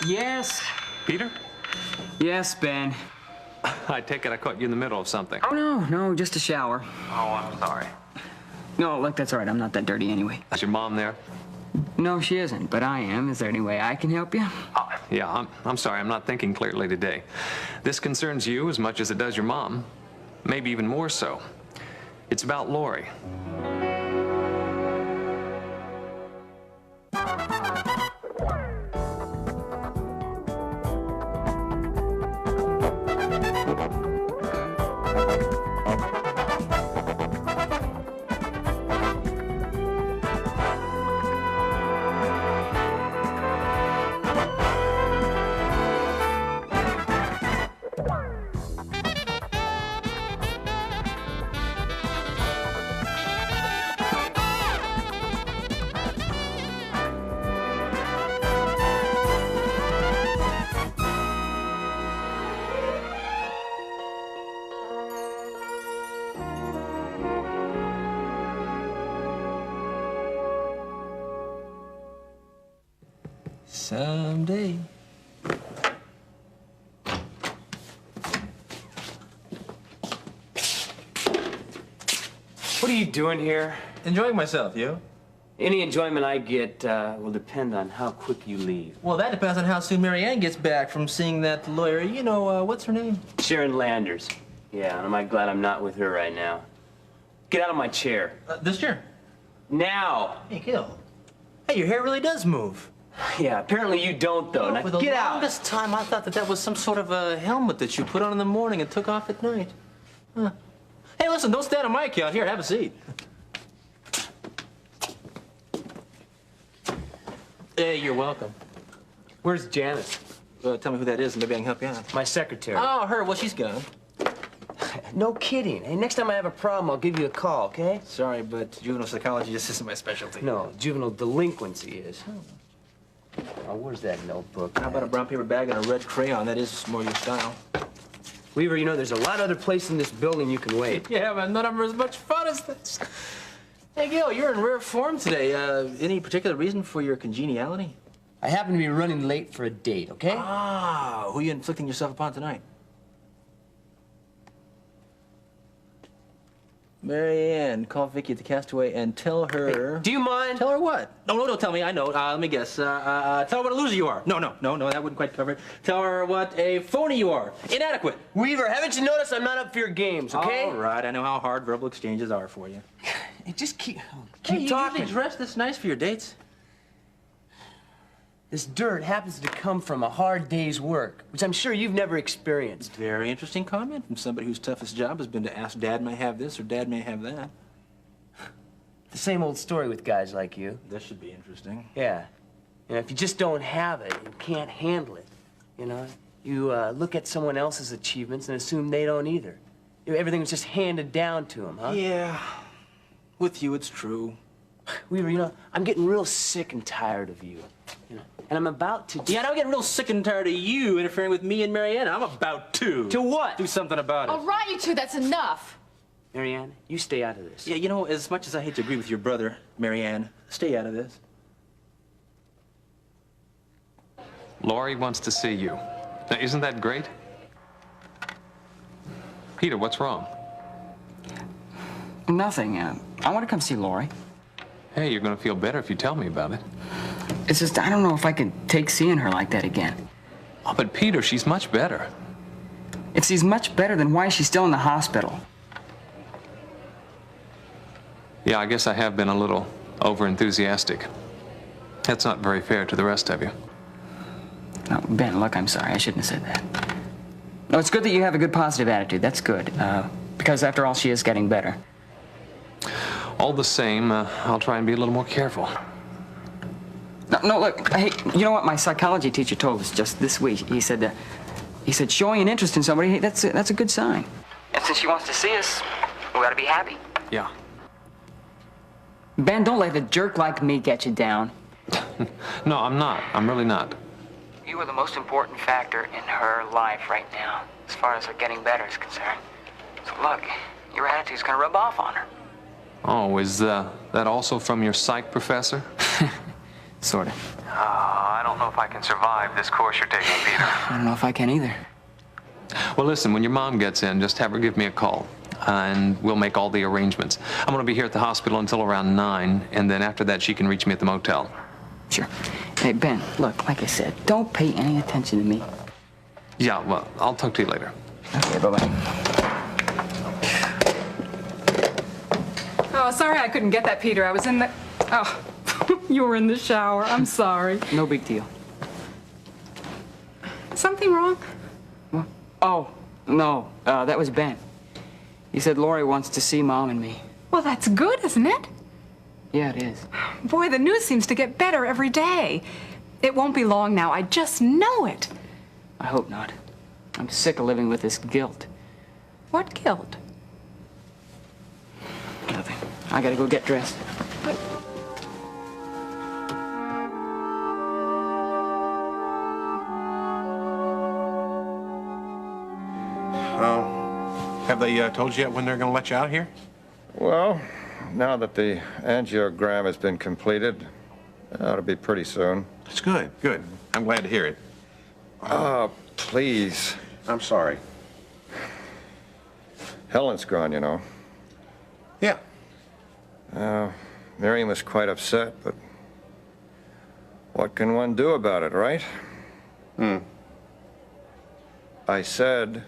Yes. Peter? Yes, Ben. I take it I caught you in the middle of something. Oh, no, just a shower. Oh, I'm sorry. No, look, that's all right. I'm not that dirty anyway. Is your mom there? No, she isn't, but I am. Is there any way I can help you? Yeah, I'm sorry. I'm not thinking clearly today. This concerns you as much as it does your mom. Maybe even more so. It's about Lori. Someday. What are you doing here? Enjoying myself, you? Any enjoyment I get will depend on how quick you leave. Well, that depends on how soon Mary Ann gets back from seeing that lawyer. You know, what's her name? Sharon Landers. Yeah, and I'm glad I'm not with her right now. Get out of my chair. This chair? Now! Hey, Gil. Hey, your hair really does move. Yeah, apparently you don't, though. Now For the get out! longest time, I thought that was some sort of a helmet that you put on in the morning and took off at night. Huh. Hey, listen, don't stand on my account. Here, have a seat. Hey, you're welcome. Where's Janice? Tell me who that is, and maybe I can help you out. My secretary. Oh, her. Well, she's gone. No kidding. Hey, next time I have a problem, I'll give you a call, okay? Sorry, but juvenile psychology just isn't my specialty. No, juvenile delinquency is. Oh, where's that notebook? How about a brown paper bag and a red crayon? That is more your style. Weaver, you know, there's a lot of other places in this building you can wait. Yeah, but none of them are as much fun as this. Hey, Gil, you're in rare form today. Any particular reason for your congeniality? I happen to be running late for a date, okay? Ah, who are you inflicting yourself upon tonight? Mary Ann, call Vicky at the Castaway and tell her... Hey, do you mind? Tell her what? No, don't tell me. I know. Let me guess. Tell her what a loser you are. No, that wouldn't quite cover it. Tell her what a phony you are. Inadequate. Weaver, haven't you noticed I'm not up for your games, okay? All right, I know how hard verbal exchanges are for you. Hey, just keep Hey, you talking. usually dress this nice for your dates. This dirt happens to come from a hard day's work, which I'm sure you've never experienced. Very interesting comment from somebody whose toughest job has been to ask Dad may I have this or Dad may I have that. The same old story with guys like you. This should be interesting. Yeah. You know, if you just don't have it, you can't handle it. You know, you look at someone else's achievements and assume they don't either. You know, everything was just handed down to them, huh? Yeah. With you, it's true. Weaver, you know, I'm getting real sick and tired of you. You know, and I'm about to... Yeah, and I'm getting real sick and tired of you interfering with me and Mary Ann. I'm about to. To what? Do something about it. All right, you two, that's enough. Mary Ann, you stay out of this. Yeah, you know, as much as I hate to agree with your brother, Mary Ann, stay out of this. Lori wants to see you. Now, isn't that great? Peter, what's wrong? Nothing. I want to come see Lori. Hey, you're going to feel better if you tell me about it. It's just, I don't know if I could take seeing her like that again. Oh, but Peter, she's much better. If she's much better, then why is she still in the hospital? Yeah, I guess I have been a little over-enthusiastic. That's not very fair to the rest of you. No, Ben, look, I'm sorry. I shouldn't have said that. No, it's good that you have a good positive attitude. That's good. Because after all, she is getting better. All the same, I'll try and be a little more careful. No, look, hey, you know what my psychology teacher told us just this week? He said showing an interest in somebody, hey, that's a good sign. And since she wants to see us, we ought to be happy. Yeah. Ben, don't let a jerk like me get you down. No, I'm not. I'm really not. You are the most important factor in her life right now, as far as her getting better is concerned. So look, your attitude's gonna rub off on her. Oh, is that also from your psych professor? Sort of. I don't know if I can survive this course you're taking, Peter. I don't know if I can either. Well, listen, when your mom gets in, just have her give me a call, and we'll make all the arrangements. I'm going to be here at the hospital until around 9, and then after that, she can reach me at the motel. Sure. Hey, Ben, look, like I said, don't pay any attention to me. Yeah, well, I'll talk to you later. Okay, bye-bye. Oh, sorry I couldn't get that, Peter. I was in the... Oh, you were in the shower. I'm sorry. No big deal. Something wrong? What? Oh, no, that was Ben. He said Lori wants to see Mom and me. Well, that's good, isn't it? Yeah, it is. Boy, the news seems to get better every day. It won't be long now. I just know it. I hope not. I'm sick of living with this guilt. What guilt? Nothing. I gotta go get dressed. Have they told you yet when they're going to let you out of here? Well, now that the angiogram has been completed, it ought to be pretty soon. It's good, good. I'm glad to hear it. Please. I'm sorry. Helen's gone, you know. Yeah. Miriam was quite upset, but what can one do about it, right? I said,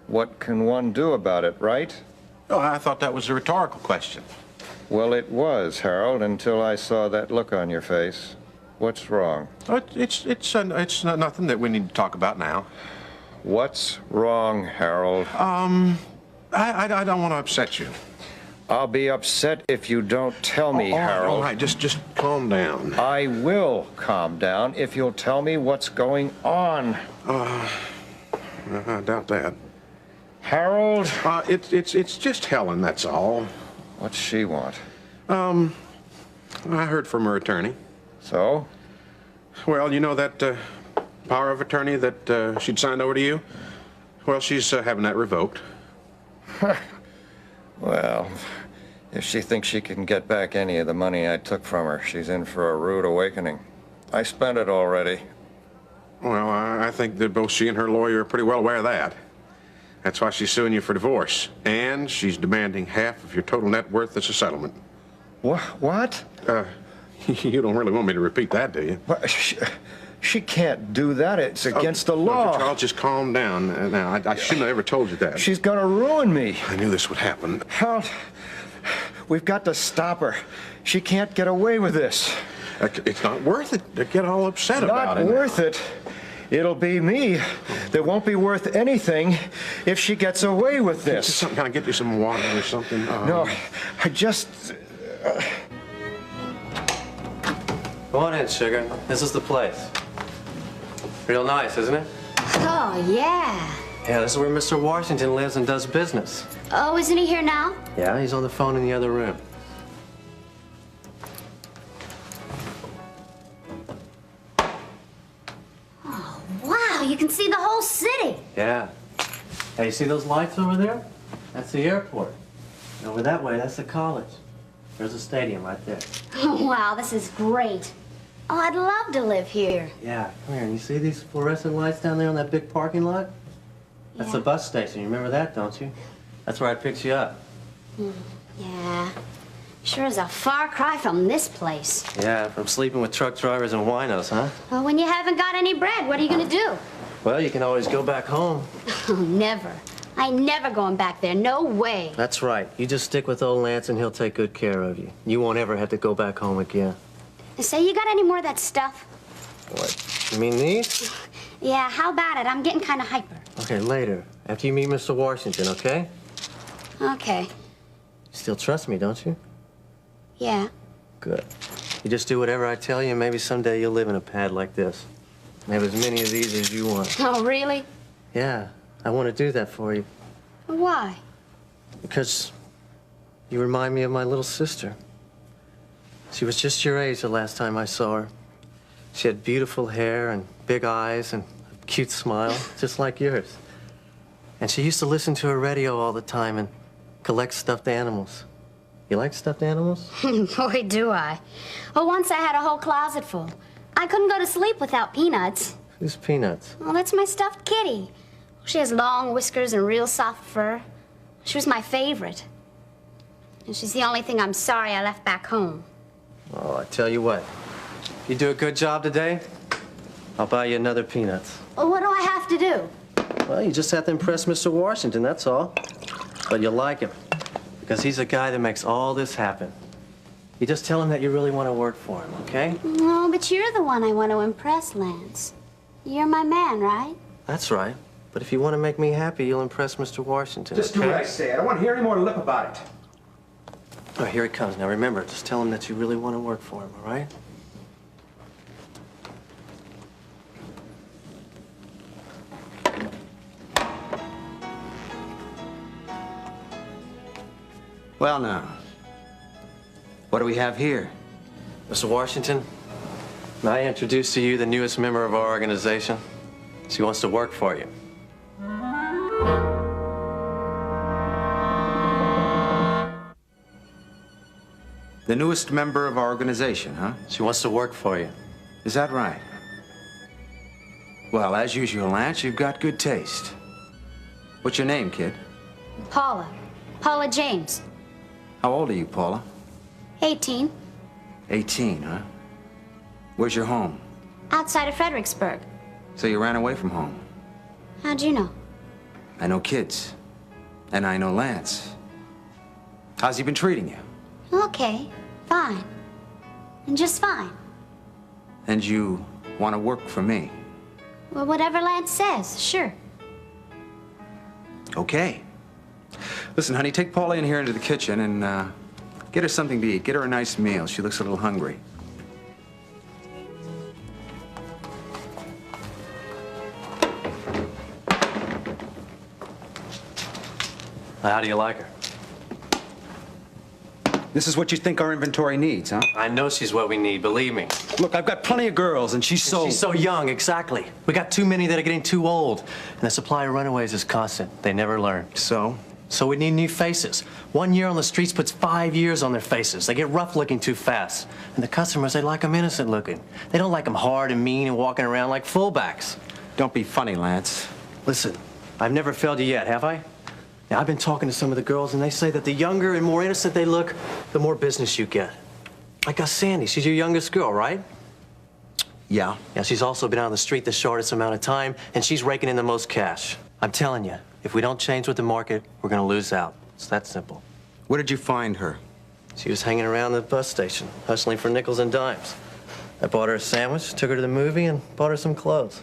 what can one do about it, right? Oh, I thought that was a rhetorical question. Well, it was, Harold, until I saw that look on your face. What's wrong? Oh, it's not nothing that we need to talk about now. What's wrong, Harold? I don't want to upset you. I'll be upset if you don't tell me, Harold. All right, just calm down. I will calm down if you'll tell me what's going on. I doubt that. Harold? It's just Helen, that's all. What's she want? I heard from her attorney. So? Well, you know that power of attorney that she'd signed over to you? Well, she's having that revoked. Well, if she thinks she can get back any of the money I took from her, she's in for a rude awakening. I spent it already. Well, I think that both she and her lawyer are pretty well aware of that. That's why she's suing you for divorce. And she's demanding half of your total net worth as a settlement. What? You don't really want me to repeat that, do you? She can't do that. It's against the law. Charles, just calm down. Now, I shouldn't have ever told you that. She's gonna ruin me. I knew this would happen. Harold, we've got to stop her. She can't get away with this. It's not worth it to get all upset about it. Not worth it. It'll be me that won't be worth anything if she gets away with this. Just something, kind of get you some water or something? No, I just... Go on in, sugar. This is the place. Real nice, isn't it? Oh, yeah. Yeah, this is where Mr. Washington lives and does business. Oh, isn't he here now? Yeah, he's on the phone in the other room. Wow, you can see the whole city. Yeah. Hey, you see those lights over there? That's the airport. And over that way, that's the college. There's a stadium right there. Wow, this is great. Oh, I'd love to live here. Yeah, come here. And you see these fluorescent lights down there on that big parking lot? That's Yeah. the bus station. You remember that, don't you? That's where I picked you up. Yeah. Sure is a far cry from this place. Yeah, from sleeping with truck drivers and winos, huh? Well, when you haven't got any bread, what are you gonna do? Well, you can always go back home. Oh, never. I ain't never going back there. No way. That's right. You just stick with old Lance and he'll take good care of you. You won't ever have to go back home again. Say, you got any more of that stuff? What? You mean these? Yeah, how about it? I'm getting kind of hyper. Okay, later. After you meet Mr. Washington, okay? Okay. You still trust me, don't you? Yeah. Good. You just do whatever I tell you, and maybe someday you'll live in a pad like this. And have as many of these as you want. Oh, really? Yeah, I want to do that for you. Why? Because you remind me of my little sister. She was just your age the last time I saw her. She had beautiful hair and big eyes and a cute smile, just like yours. And she used to listen to her radio all the time and collect stuffed animals. You like stuffed animals? Boy, do I. Well, once I had a whole closet full. I couldn't go to sleep without Peanuts. Who's Peanuts? Well, that's my stuffed kitty. She has long whiskers and real soft fur. She was my favorite. And she's the only thing I'm sorry I left back home. Oh, I tell you what. If you do a good job today, I'll buy you another Peanuts. Well, what do I have to do? Well, you just have to impress Mr. Washington, that's all. But you'll like him, because he's the guy that makes all this happen. You just tell him that you really want to work for him, okay? No, but you're the one I want to impress, Lance. You're my man, right? That's right. But if you want to make me happy, you'll impress Mr. Washington, Just do okay? what I say. I don't want to hear any more lip about it. Oh, here he comes. Now remember, just tell him that you really want to work for him, all right? Well, now, what do we have here? Mr. Washington, may I introduce to you the newest member of our organization? She wants to work for you. The newest member of our organization, huh? She wants to work for you. Is that right? Well, as usual, Lance, you've got good taste. What's your name, kid? Paula. Paula James. How old are you, Paula? 18. 18, huh? Where's your home? Outside of Fredericksburg. So you ran away from home. How'd you know? I know kids. And I know Lance. How's he been treating you? Okay, fine. And just fine. And you want to work for me? Well, whatever Lance says, sure. Okay. Listen, honey, take Paula in here into the kitchen and get her something to eat. Get her a nice meal. She looks a little hungry. How do you like her? This is what you think our inventory needs, huh? I know she's what we need, believe me. Look, I've got plenty of girls, and she's so... She's so young, exactly. We got too many that are getting too old. And the supply of runaways is constant. They never learn. So? So we need new faces. 1 year on the streets puts 5 years on their faces. They get rough looking too fast. And the customers, they like them innocent looking. They don't like them hard and mean and walking around like fullbacks. Don't be funny, Lance. Listen, I've never failed you yet, have I? Now, I've been talking to some of the girls, and they say that the younger and more innocent they look, the more business you get. Like Sandy, she's your youngest girl, right? Yeah. Yeah, she's also been on the street the shortest amount of time, and she's raking in the most cash. I'm telling you, if we don't change with the market, we're gonna lose out. It's that simple. Where did you find her? She was hanging around the bus station, hustling for nickels and dimes. I bought her a sandwich, took her to the movie, and bought her some clothes.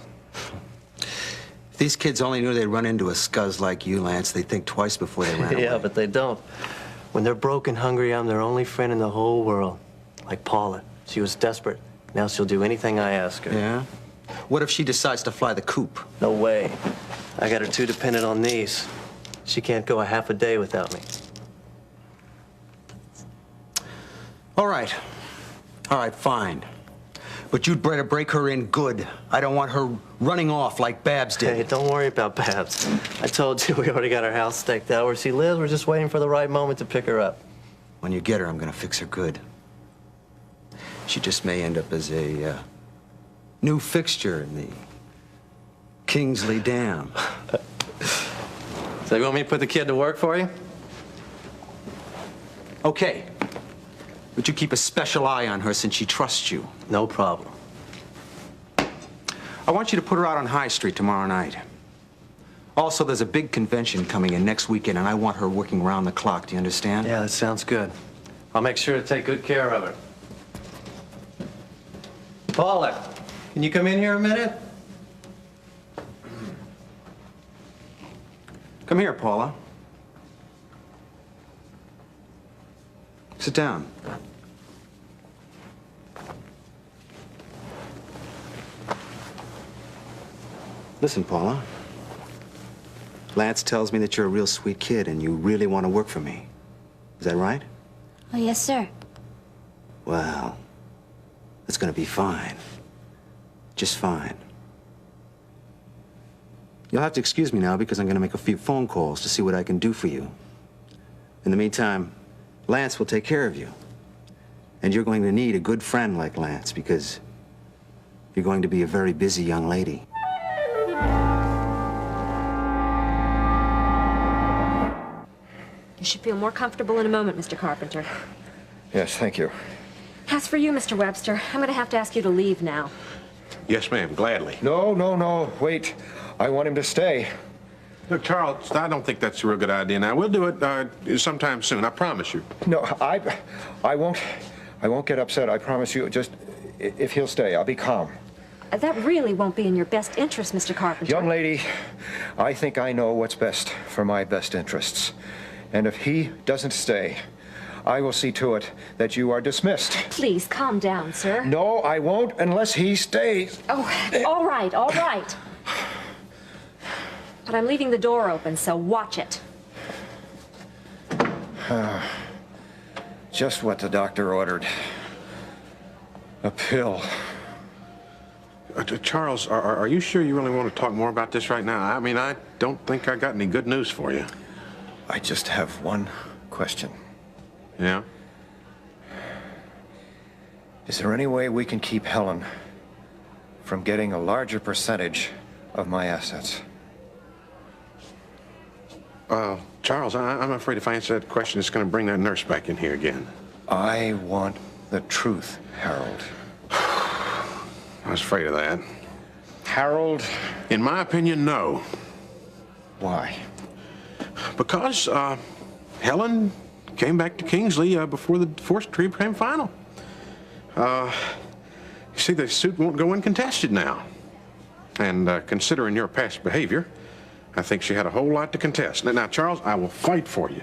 If these kids only knew they'd run into a scuzz like you, Lance, they'd think twice before they ran away. Yeah, but they don't. When they're broke and hungry, I'm their only friend in the whole world. Like Paula. She was desperate. Now she'll do anything I ask her. Yeah? What if she decides to fly the coop? No way. I got her too dependent on these. She can't go a half a day without me. All right. All right, fine. But you'd better break her in good. I don't want her running off like Babs did. Hey, don't worry about Babs. I told you we already got her house staked out where she lives. We're just waiting for the right moment to pick her up. When you get her, I'm gonna fix her good. She just may end up as a new fixture in the Kingsley Dam. So you want me to put the kid to work for you? Okay. But you keep a special eye on her since she trusts you. No problem. I want you to put her out on High Street tomorrow night. Also, there's a big convention coming in next weekend, and I want her working around the clock. Do you understand? Yeah, that sounds good. I'll make sure to take good care of her. Paula, can you come in here a minute? Come here, Paula. Sit down. Listen, Paula. Lance tells me that you're a real sweet kid and you really want to work for me. Is that right? Oh, yes, sir. Well, it's gonna be fine. Just fine. You'll have to excuse me now because I'm gonna make a few phone calls to see what I can do for you. In the meantime, Lance will take care of you. And you're going to need a good friend like Lance because You're going to be a very busy young lady. You should feel more comfortable in a moment, Mr. Carpenter. Yes, thank you. As for you, Mr. Webster, I'm going to have to ask you to leave now. Yes, ma'am, gladly. No, wait. I want him to stay. Look, Charles, I don't think that's a real good idea now. We'll do it sometime soon, I promise you. No, I won't get upset, I promise you. Just, if he'll stay, I'll be calm. That really won't be in your best interest, Mr. Carpenter. Young lady, I think I know what's best for my best interests. And if he doesn't stay, I will see to it that you are dismissed. Please, calm down, sir. No, I won't unless he stays. Oh, all right, all right. But I'm leaving the door open, so watch it. Just what the doctor ordered. A pill. Charles, are you sure you really want to talk more about this right now? I mean, I don't think I got any good news for you. I just have one question. Yeah? Is there any way we can keep Helen from getting a larger percentage of my assets? Charles, I'm afraid if I answer that question, it's going to bring that nurse back in here again. I want the truth, Harold. I was afraid of that. Harold? In my opinion, no. Why? Because Helen came back to Kingsley before the divorce decree became final. You see, the suit won't go uncontested now. And considering your past behavior, I think she had a whole lot to contest. Now, Charles, I will fight for you.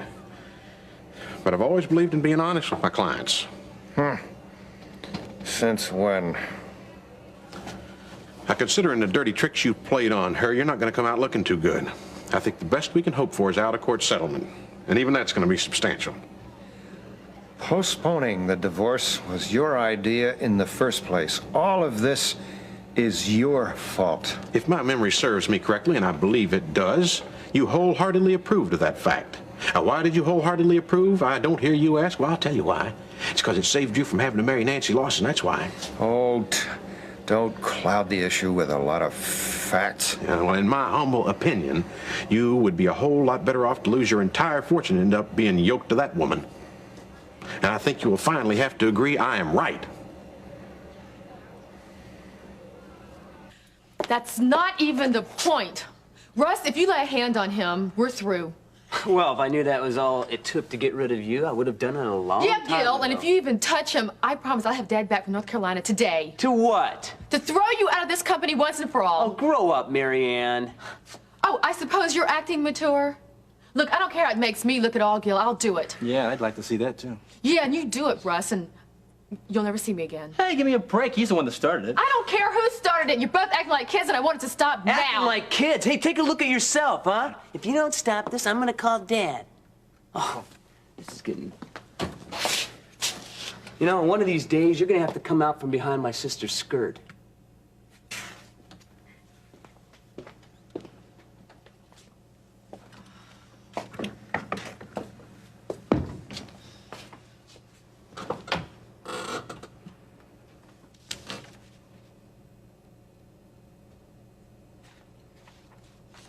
But I've always believed in being honest with my clients. Since when? Now, considering the dirty tricks you played on her, you're not going to come out looking too good. I think the best we can hope for is out-of-court settlement. And even that's going to be substantial. Postponing the divorce was your idea in the first place. All of this is your fault. If my memory serves me correctly, and I believe it does, you wholeheartedly approved of that fact. Now, why did you wholeheartedly approve? I don't hear you ask. Well, I'll tell you why. It's because it saved you from having to marry Nancy Lawson, that's why. Oh, don't cloud the issue with a lot of facts. Yeah, well, in my humble opinion, you would be a whole lot better off to lose your entire fortune and end up being yoked to that woman. And I think you will finally have to agree I am right. That's not even the point. Russ, if you lay a hand on him, we're through. Well, if I knew that was all it took to get rid of you, I would have done it a long time Gil, ago. and if you even touch him, I promise I'll have Dad back from North Carolina today. To what? To throw you out of this company once and for all. Oh, grow up, Marianne. Oh, I suppose you're acting mature? Look, I don't care how it makes me look at all, Gil. I'll do it. Yeah, I'd like to see that, too. Yeah, and you do it, Russ, and you'll never see me again. Hey, give me a break. He's the one that started it. I don't care who started it. You're both acting like kids, and I want it to stop now. Acting like kids. Hey, take a look at yourself, huh? If you don't stop this, I'm gonna call Dad. Oh, this is getting... You know, one of these days, you're gonna have to come out from behind my sister's skirt.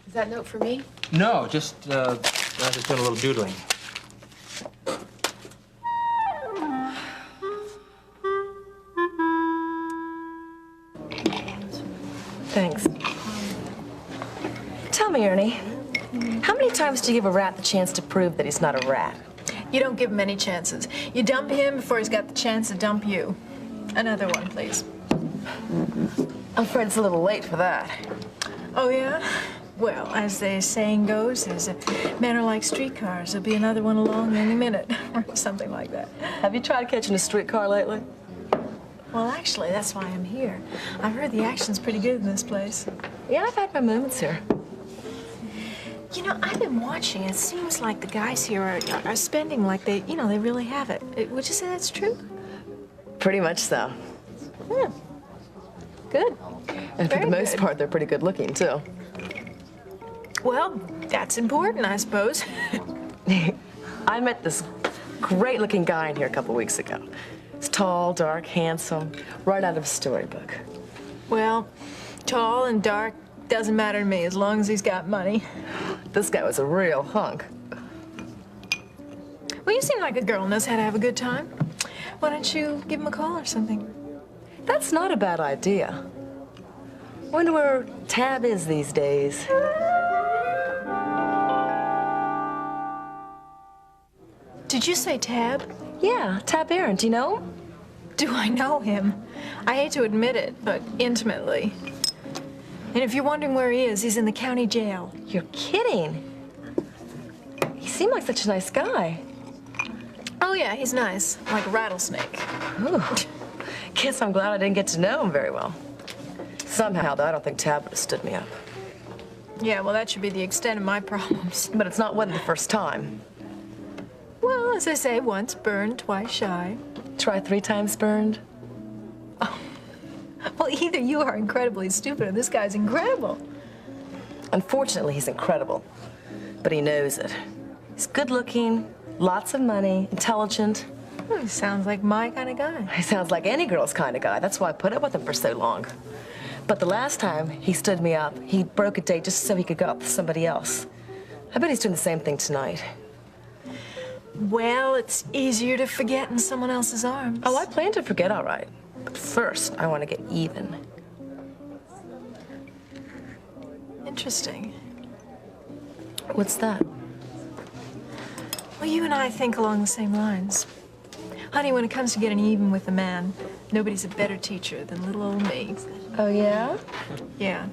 Is that note for me? No, just, I was just doing a little doodling. Thanks. Tell me, Ernie, how many times do you give a rat the chance to prove that he's not a rat? You don't give him any chances. You dump him before he's got the chance to dump you. Another one, please. I'm afraid it's a little late for that. Oh, yeah? Well, as the saying goes, is men are like streetcars. There'll be another one along any minute, or something like that. Have you tried catching a streetcar lately? Well, actually, that's why I'm here. I've heard the action's pretty good in this place. Yeah, I've had my moments here. You know, I've been watching. It seems like the guys here are spending like they really have it. Would you say that's true? Pretty much so. Hmm. Good. And for Very the most good. part, they're pretty good looking, too. Well, that's important, I suppose. I met this great-looking guy in here a couple weeks ago. He's tall, dark, handsome, right out of a storybook. Well, tall and dark doesn't matter to me as long as he's got money. This guy was a real hunk. Well, you seem like a girl who knows how to have a good time. Why don't you give him a call or something? That's not a bad idea. Wonder where Tab is these days. Did you say Tab? Yeah, Tab Aaron. Do you know him? Do I know him? I hate to admit it, but intimately. And if you're wondering where he is, he's in the county jail. You're kidding. He seemed like such a nice guy. Oh, yeah, he's nice. Like a rattlesnake. Ooh. Guess I'm glad I didn't get to know him very well. Somehow, though, I don't think Tab would have stood me up. Yeah, well, that should be the extent of my problems. But it's not wasn't the first time. Well, as I say, once burned, twice shy. Try 3 times burned. Oh. Well, either you are incredibly stupid or this guy's incredible. Unfortunately, he's incredible. But he knows it. He's good looking, lots of money, intelligent. Well, he sounds like my kind of guy. He sounds like any girl's kind of guy. That's why I put up with him for so long. But the last time he stood me up, he broke a date just so he could go out with somebody else. I bet he's doing the same thing tonight. Well, it's easier to forget in someone else's arms. Oh, I plan to forget, all right. But first, I want to get even. Interesting. What's that? Well, you and I think along the same lines. Honey, when it comes to getting even with a man, nobody's a better teacher than little old me. Oh, yeah? Yeah.